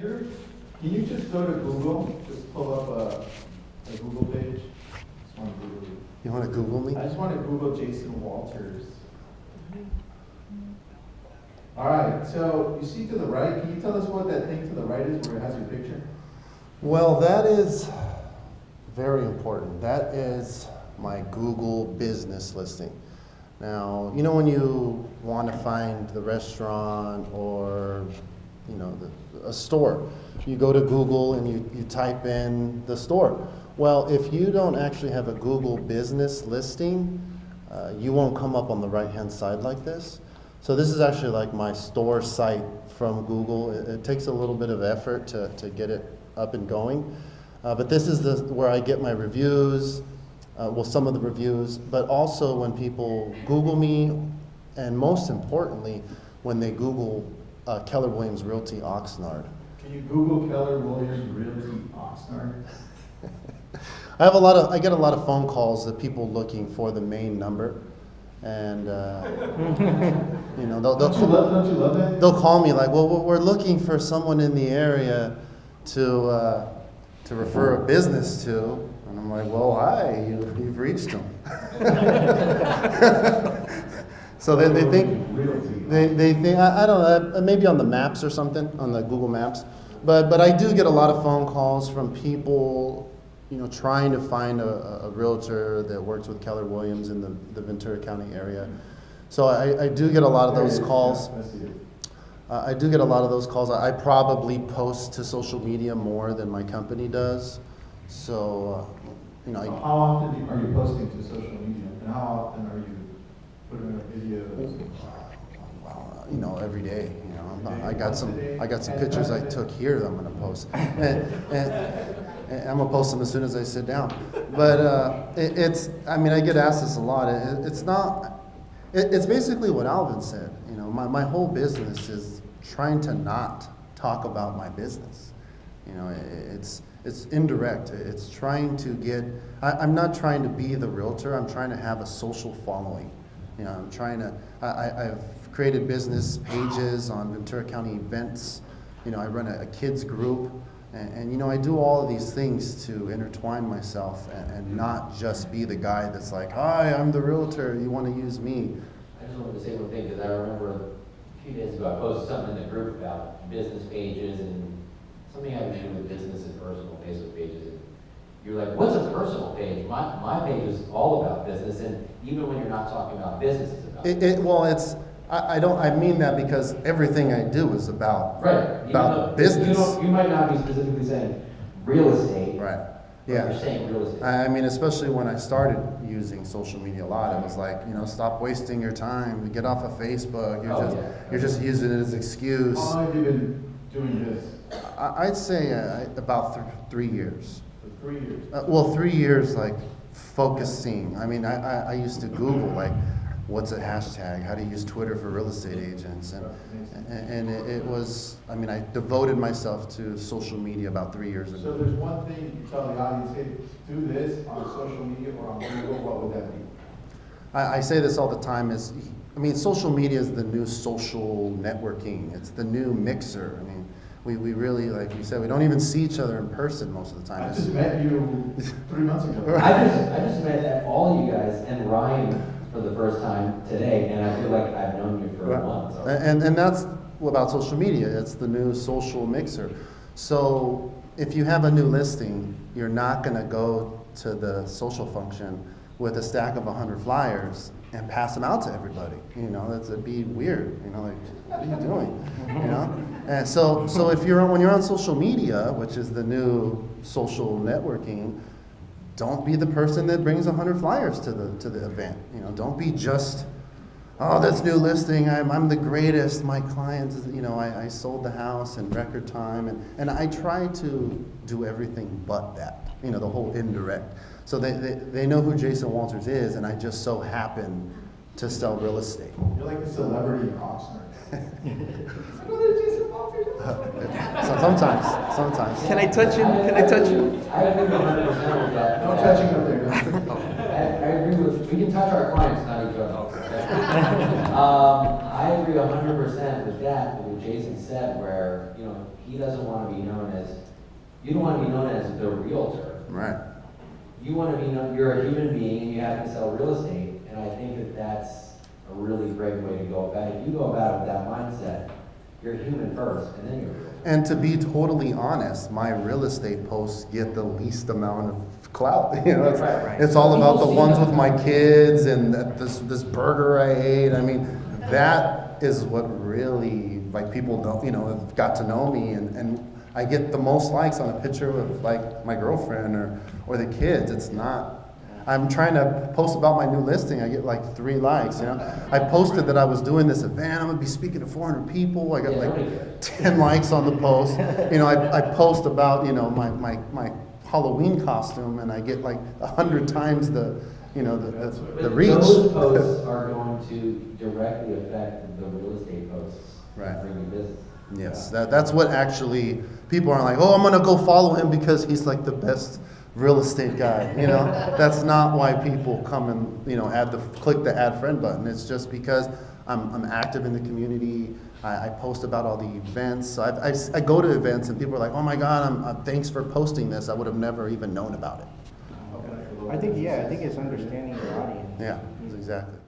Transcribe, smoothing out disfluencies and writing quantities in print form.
manager, can you just go to Google, just pull up a Google page? Just want to Google you. You want to Google me? I just want to Google Jason Walters. All right, so you see to the right, can you tell us what that thing to the right is where it has your picture? Well, that is very important. That is my Google business listing. Now, you know when you want to find the restaurant or, you know, a store, you go to Google and you type in the store. Well, if you don't actually have a Google business listing, you won't come up on the right-hand side like this. So this is actually like my store site from Google. It takes a little bit of effort to get it up and going. But this is where I get my reviews, well, some of the reviews, but also when people Google me, and most importantly, when they Google Keller Williams Realty Oxnard. Can you Google Keller Williams Realty Oxnard? I get a lot of phone calls that people looking for the main number, and you know, don't you love that? They'll call me like, well, we're looking for someone in the area to refer a business to, and I'm like, well, hi, you've reached them. So they think they think I don't know, maybe on the maps or something, on the Google Maps, but I do get a lot of phone calls from people, you know, trying to find a realtor that works with Keller Williams in the Ventura County area. So I do get a lot of those calls. I do get a lot of those calls. I probably post to social media more than my company does. So, you know. How often are you posting to social media? And how often are you putting up videos? Well, you know, every day. You know, I got some pictures I took here that I'm going to post. And I'm gonna post them as soon as I sit down. But I mean, I get asked this a lot. It's basically what Alvin said. You know, my whole business is trying to not talk about my business. You know, it's indirect. It's trying to get. I'm not trying to be the realtor. I'm trying to have a social following. You know, I'm trying to. I've created business pages on Ventura County events. You know, I run a kids group. And you know, I do all of these things to intertwine myself and not just be the guy that's like, hi, I'm the realtor, you want to use me. I just wanted to say one thing, because I remember a few days ago I posted something in the group about business pages and something having to do with business and personal Facebook pages. And you're like, what's a personal page? My page is all about business, and even when you're not talking about business, it's about business. I mean that because everything I do is about business. You might not be specifically saying real estate. Right. Yeah. You're saying real estate. I mean, especially when I started using social media a lot, it was like, you know, stop wasting your time. Get off of Facebook. You're just using it as an excuse. How long have you been doing this? I'd say about 3 years. For 3 years. Well, 3 years like focusing. I mean, I used to Google like, what's a hashtag, how to use Twitter for real estate agents, and it was, I mean, I devoted myself to social media about 3 years ago. So there's one thing you tell the audience, hey, do this on social media or on Google, what would that be? I say this all the time is, I mean, social media is the new social networking, it's the new mixer. I mean, we really, like you said, we don't even see each other in person most of the time. I just met you 3 months ago. I just met all you guys and Ryan for the first time today, and I feel like I've known you for a month. So. And that's about social media. It's the new social mixer. So if you have a new listing, you're not going to go to the social function with a stack of 100 flyers and pass them out to everybody. You know, that'd be weird. You know, like, what are you doing? You know. And so if when you're on social media, which is the new social networking, don't be the person that brings 100 flyers to the event. You know, don't be just, oh, this new listing, I'm the greatest. My client is, you know, I sold the house in record time, and I try to do everything but that. You know, the whole indirect. So they know who Jason Walters is, and I just so happen to sell real estate. You're like a celebrity in Oxnard. I know there's Jason Walters. So sometimes. Can I touch him? Can I touch him? I agree 100% with that. No touching up there. I agree with, we can touch our clients, not each other. I agree 100% with that, with what Jason said, where, you know, he doesn't want to be known as, you don't want to be known as the realtor. Right. You want to be known, you're a human being and you have to sell real estate, and I think that that's a really great way to go about it. If you go about it with that mindset, you're human first, and then you're a realtor. And to be totally honest, my real estate posts get the least amount of clout. You know, it's all about the ones with my kids and this burger I ate. I mean, that is what really, like, people don't, you know, have got to know me, and I get the most likes on a picture with, like, my girlfriend or the kids. It's not. I'm trying to post about my new listing. I get like 3 likes, you know. I posted that I was doing this event. I'm gonna be speaking to 400 people. I got like 10 likes on the post. You know, I post about, you know, my Halloween costume, and I get like 100 times the, you know, the reach. Those posts are going to directly affect the real estate posts. Right. Bring you business. Yes, that's what actually, people aren't like, oh, I'm gonna go follow him because he's like the best real estate guy, you know. That's not why people come and, you know, click the add friend button. It's just because I'm active in the community. I post about all the events. So I go to events and people are like, oh my God, thanks for posting this. I would have never even known about it. I think it's understanding your audience. Yeah, exactly.